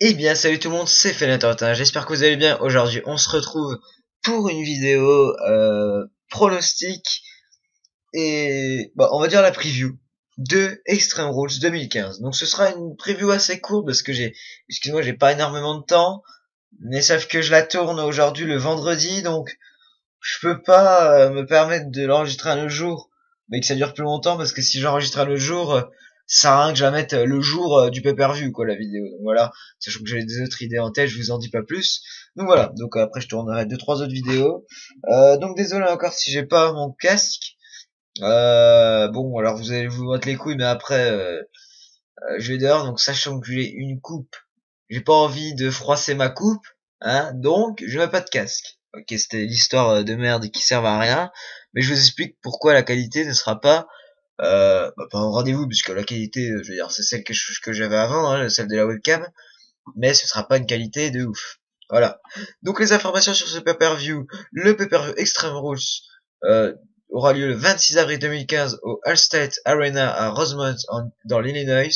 Eh bien, salut tout le monde, c'est Fenêtre. J'espère que vous allez bien. Aujourd'hui, on se retrouve pour une vidéo pronostic et on va dire la preview de Extreme Rules 2015. Donc, ce sera une preview assez courte parce que excusez-moi, j'ai pas énormément de temps, mais sauf que je la tourne aujourd'hui le vendredi, donc je peux pas me permettre de l'enregistrer un autre jour, mais que ça dure plus longtemps parce que si j'enregistre un autre jour, ça sert à rien que je la mette le jour du pay-per-view quoi la vidéo. Donc voilà, sachant que j'ai des autres idées en tête, je vous en dis pas plus. Donc voilà, donc après je tournerai deux trois autres vidéos. Donc désolé encore si j'ai pas mon casque. Bon alors vous allez vous battre les couilles, mais après je vais dehors, donc sachant que j'ai une coupe, j'ai pas envie de froisser ma coupe, hein, donc je mets pas de casque. Ok, c'était l'histoire de merde qui servent à rien, mais je vous explique pourquoi la qualité ne sera pas au rendez-vous, puisque la qualité, je veux dire, c'est celle que j'avais avant, hein, celle de la webcam, mais ce sera pas une qualité de ouf. Voilà. Donc les informations sur ce pay-per-view, le pay-per-view Extreme Rules euh, aura lieu le 26 avril 2015 au Allstate Arena à Rosemont dans l'Illinois.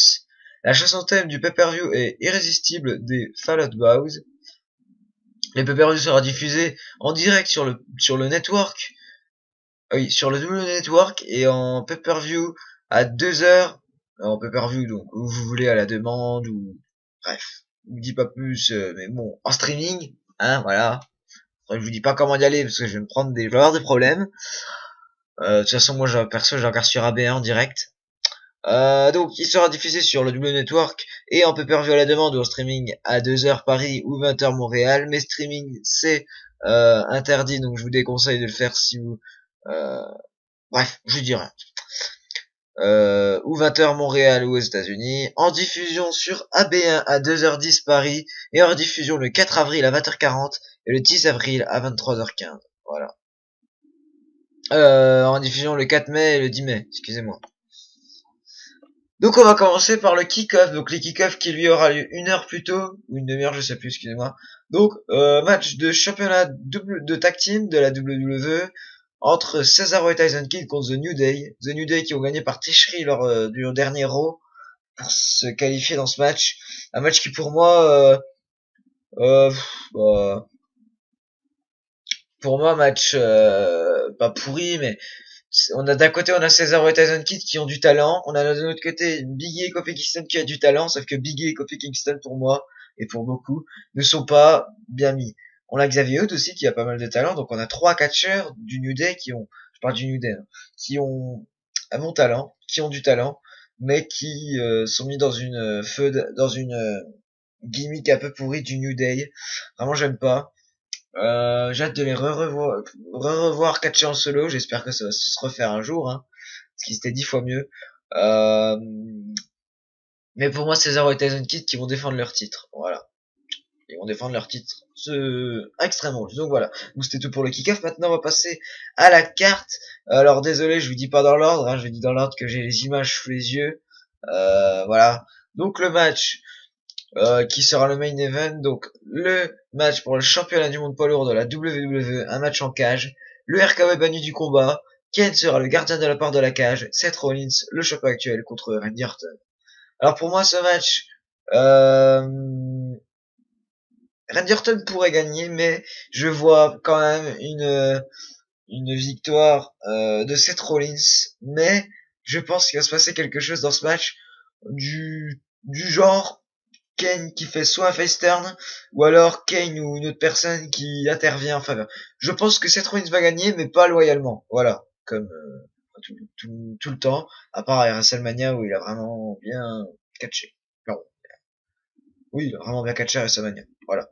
La chanson thème du pay-per-view est Irrésistible des Fall Out Boys. Le pay-per-view sera diffusé en direct sur le network, oui, sur le double network et en pay-per-view à 2 heures, en pay-per-view donc où vous voulez à la demande ou bref, je vous dis pas plus, mais bon, en streaming, hein, voilà. Après, je vous dis pas comment y aller parce que je vais me prendre je vais avoir des problèmes. De toute façon, moi, perso, j'ai encore sur AB1 en direct. Donc, il sera diffusé sur le double network et en pay-per-view à la demande ou en streaming à 2 heures Paris ou 20 heures Montréal. Mais streaming, c'est interdit, donc je vous déconseille de le faire si vous... Euh, bref, je dirais. Ou 20 heures Montréal ou aux États-Unis, en diffusion sur AB1 à 2h10 Paris, et en diffusion le 4 avril à 20h40 et le 10 avril à 23h15. Voilà. En diffusion le 4 mai et le 10 mai, excusez-moi. Donc on va commencer par le kick-off, donc les kick-off qui lui aura lieu une heure plus tôt, ou une demi-heure, je sais plus, excusez-moi. Donc, match de championnat de tag team de la WWE, entre Cesaro et Tyson Kidd contre The New Day. The New Day qui ont gagné par tricherie lors du dernier Raw pour se qualifier dans ce match. Un match qui euh, euh, pour moi match pas pourri, mais on a d'un côté on a Cesaro et Tyson Kidd qui ont du talent, on a de l'autre côté Big E et Kofi Kingston qui a du talent, sauf que Big E et Kofi Kingston pour moi et pour beaucoup ne sont pas bien mis. On a Xavier Hood aussi qui a pas mal de talent, donc on a trois catcheurs du New Day qui ont, je parle du New Day, hein, qui ont un bon talent, qui ont du talent, mais qui sont mis dans une feud, dans une gimmick un peu pourrie du New Day. Vraiment j'aime pas. J'ai hâte de les revoir catcher en solo. J'espère que ça va se refaire un jour, hein, parce qu'ils étaient 10 fois mieux. Euh, mais pour moi, Cesaro et Tyson Kidd qui vont défendre leur titre. Voilà. Ils vont défendre leur titre. Extrêmement. Donc voilà. Donc c'était tout pour le kick-off. Maintenant, on va passer à la carte. Alors désolé, je vous dis pas dans l'ordre, hein, je vous dis dans l'ordre que j'ai les images sous les yeux. Voilà. Donc le match qui sera le main event, donc le match pour le championnat du monde poids lourd de la WWE, un match en cage, le RKO est banni du combat, Kane sera le gardien de la part de la cage, Seth Rollins, le champion actuel contre Randy Orton. Alors pour moi ce match, Randy Orton pourrait gagner, mais je vois quand même une victoire de Seth Rollins, mais je pense qu'il va se passer quelque chose dans ce match du genre Kane qui fait soit un face turn, ou alors Kane ou une autre personne qui intervient en faveur. Je pense que Seth Rollins va gagner, mais pas loyalement. Voilà, comme tout le temps, à part à WrestleMania où il a vraiment bien catché. Non, oui, il a vraiment bien catché à WrestleMania. Voilà.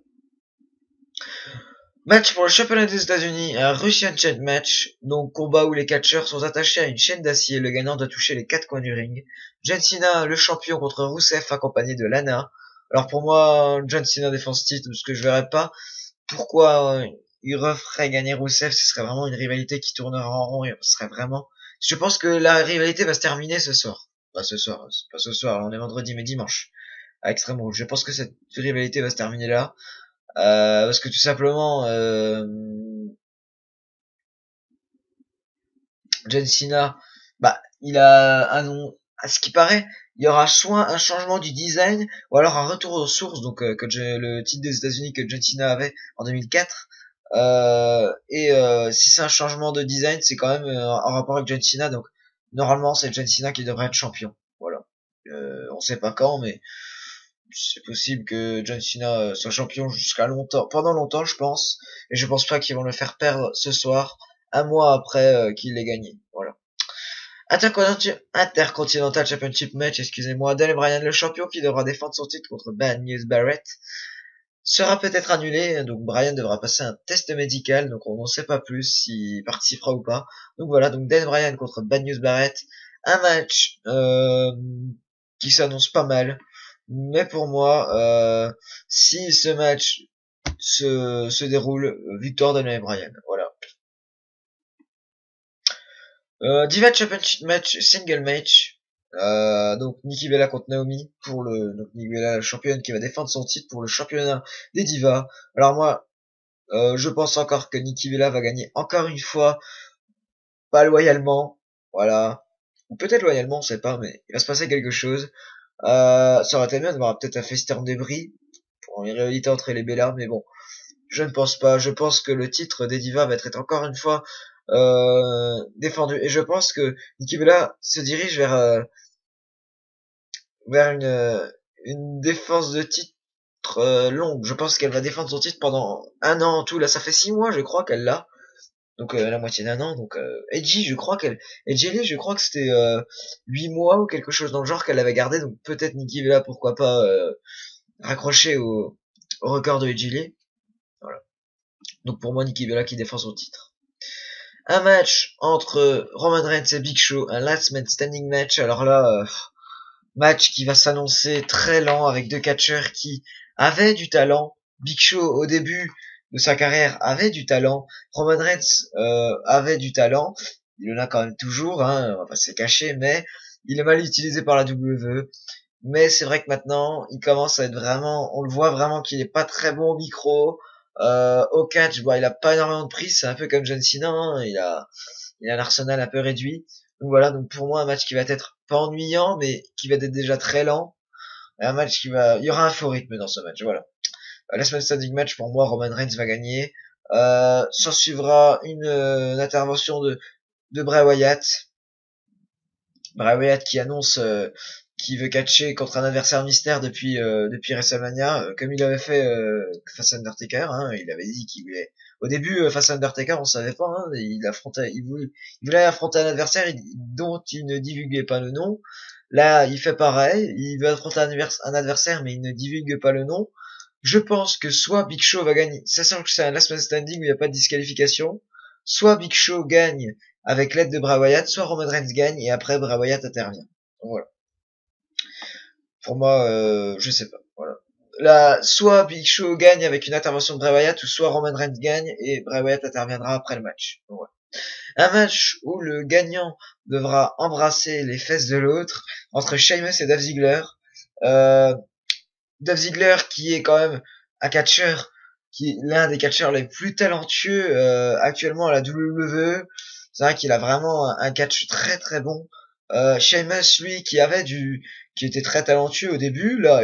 Match pour le championnat des États-Unis, un Russian Chain Match, donc combat où les catcheurs sont attachés à une chaîne d'acier. Le gagnant doit toucher les 4 coins du ring. John Cena, le champion, contre Rusev accompagné de Lana. Alors pour moi, John Cena défend ce titre parce que je verrais pas pourquoi il referait gagner Rusev. Ce serait vraiment une rivalité qui tournerait en rond. Ce serait vraiment. Je pense que la rivalité va se terminer ce soir. Pas ce soir, c'est pas ce soir. On est vendredi, mais dimanche à Extreme Rules. Je pense que cette rivalité va se terminer là. Parce que tout simplement, John Cena, bah, il a un nom, à ce qui paraît, il y aura soit un changement du design, ou alors un retour aux sources, donc le titre des États-Unis que John Cena avait en 2004. Si c'est un changement de design, c'est quand même en rapport avec John Cena, donc normalement c'est John Cena qui devrait être champion. Voilà. On sait pas quand, mais c'est possible que John Cena soit champion jusqu'à longtemps, pendant longtemps, je pense. Et je pense pas qu'ils vont le faire perdre ce soir, un mois après qu'il l'ait gagné. Voilà. Intercontinental Championship match, excusez-moi. Daniel Bryan, le champion qui devra défendre son titre contre Bad News Barrett, sera peut-être annulé. Donc Bryan devra passer un test médical. Donc on n'en sait pas plus s'il participera ou pas. Donc voilà, donc Daniel Bryan contre Bad News Barrett. Un match qui s'annonce pas mal. Mais pour moi, si ce match se déroule, victoire de Daniel Bryan. Voilà. Divas Championship match, single match. Donc Nikki Bella contre Naomi pour donc Nikki Bella, la championne qui va défendre son titre pour le championnat des divas. Alors moi, je pense encore que Nikki Bella va gagner encore une fois, pas loyalement, voilà, ou peut-être loyalement, on sait pas, mais il va se passer quelque chose. Ça aurait été bien d'avoir peut-être un Fester débris pour une rivalité entre les Bella, mais bon, je ne pense pas. Je pense que le titre des divas va être encore une fois défendu, et je pense que Nikki Bella se dirige vers une défense de titre longue. Je pense qu'elle va défendre son titre pendant un an en tout. Là, ça fait 6 mois, je crois qu'elle l'a. Donc la moitié d'un an. Donc Edgy, Edgy Lee, je crois que c'était 8 mois ou quelque chose dans le genre qu'elle avait gardé. Donc peut-être Nikki Bella, pourquoi pas raccrocher au record de Edgy Lee. Voilà. Donc pour moi, Nikki Bella qui défend son titre. Un match entre Roman Reigns et Big Show, un last man standing match. Alors là, match qui va s'annoncer très lent avec deux catcheurs qui avaient du talent. Big Show au début de sa carrière avait du talent. Roman Reigns avait du talent. Il en a quand même toujours, hein, on va pas se cacher, mais il est mal utilisé par la WWE. Mais c'est vrai que maintenant, il commence à être vraiment, on le voit vraiment qu'il est pas très bon au micro. Au catch, il a pas énormément de prise, c'est un peu comme John Cena, hein, il a un arsenal un peu réduit. Donc voilà, donc pour moi un match qui va être pas ennuyant, mais qui va être déjà très lent. Un match il y aura un faux rythme dans ce match, voilà. La semaine standing match, pour moi, Roman Reigns va gagner. S'en suivra une intervention de Bray Wyatt. Bray Wyatt qui annonce qu'il veut catcher contre un adversaire mystère depuis WrestleMania, comme il avait fait face à Undertaker. Hein, il avait dit qu'il voulait. Au début, face à Undertaker, on savait pas. Hein, il voulait affronter un adversaire dont il ne divulguait pas le nom. Là, il fait pareil. Il veut affronter un adversaire, mais il ne divulgue pas le nom. Je pense que soit Big Show va gagner, sachant que c'est un last man standing où il n'y a pas de disqualification, soit Big Show gagne avec l'aide de Bray Wyatt, soit Roman Reigns gagne et après Bray Wyatt intervient. Donc voilà. Pour moi, je sais pas. Voilà. Là, soit Big Show gagne avec une intervention de Bray Wyatt, ou soit Roman Reigns gagne et Bray Wyatt interviendra après le match. Donc voilà. Un match où le gagnant devra embrasser les fesses de l'autre entre Sheamus et Dolph Ziggler. Dolph Ziggler qui est quand même un catcheur qui est l'un des catcheurs les plus talentueux actuellement à la WWE. C'est vrai qu'il a vraiment un catch très très bon. Sheamus lui qui était très talentueux au début, là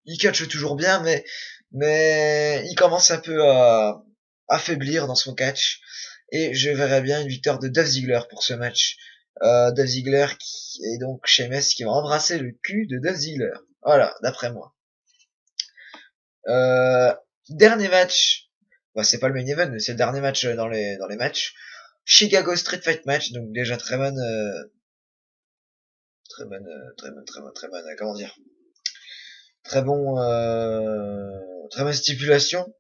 il catche toujours bien, mais il commence un peu à affaiblir dans son catch, et je verrais bien une victoire de Dolph Ziggler pour ce match. Dolph Ziggler et donc Sheamus qui va embrasser le cul de Dolph Ziggler. Voilà, d'après moi. Dernier match. C'est pas le main event, mais c'est le dernier match dans les matchs. Chicago Street Fight match, donc déjà très bonne, comment dire, très bonne stipulation.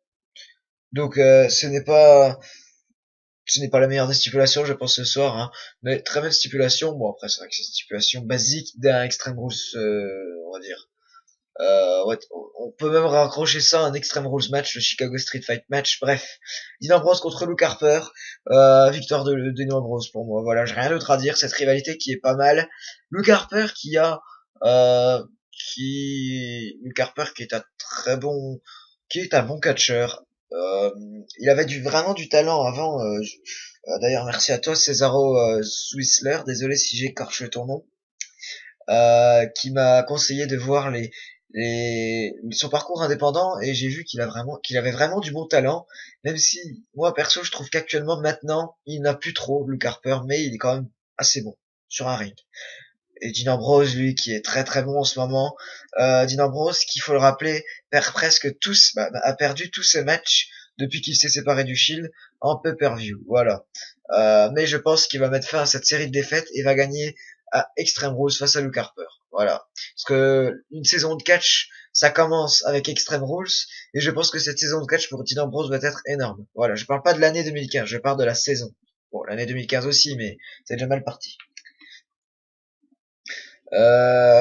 Donc ce n'est pas la meilleure des stipulations, je pense, ce soir, hein, mais très bonne stipulation. Bon, après c'est vrai que c'est une stipulation basique d'un Extreme Rules, on va dire. Ouais, on peut même raccrocher ça à un Extreme Rules match, le Chicago Street Fight match. Bref, Dean Ambrose contre Luke Harper, victoire de Dean Ambrose pour moi. Voilà, j'ai rien d'autre à dire. Cette rivalité qui est pas mal. Luke Harper Luke Harper qui est un très bon, qui est un bon catcheur. Il avait vraiment du talent avant. D'ailleurs, merci à toi, Cesaro Swissler. Désolé si j'écorche ton nom. qui m'a conseillé de voir son parcours indépendant, et j'ai vu qu'il avait vraiment du bon talent, même si moi perso je trouve qu'actuellement maintenant il n'a plus trop Luke Harper, mais il est quand même assez bon sur un ring. Et Dean Ambrose, lui, qui est très très bon en ce moment. Dean Ambrose, qu'il faut le rappeler, a perdu tous ses matchs depuis qu'il s'est séparé du Shield en pay-per-view. Voilà. Mais je pense qu'il va mettre fin à cette série de défaites et va gagner à Extreme Rules face à Luke Harper. Voilà. Parce que une saison de catch, ça commence avec Extreme Rules, et je pense que cette saison de catch pour Dean Ambrose va être énorme. Voilà. Je parle pas de l'année 2015, je parle de la saison. Bon, l'année 2015 aussi, mais c'est déjà mal parti.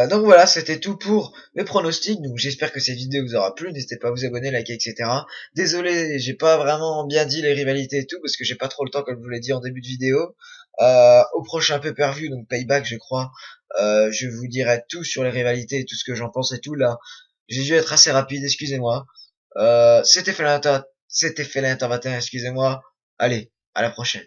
Donc voilà, c'était tout pour mes pronostics. Donc j'espère que cette vidéo vous aura plu. N'hésitez pas à vous abonner, liker, etc. Désolé, j'ai pas vraiment bien dit les rivalités et tout, parce que j'ai pas trop le temps, comme je vous l'ai dit en début de vidéo. Au prochain pay-per-view, donc Payback, je crois, je vous dirai tout sur les rivalités et tout ce que j'en pense et tout. Là, j'ai dû être assez rapide, excusez-moi. C'était Felinter 21, excusez-moi. Allez, à la prochaine.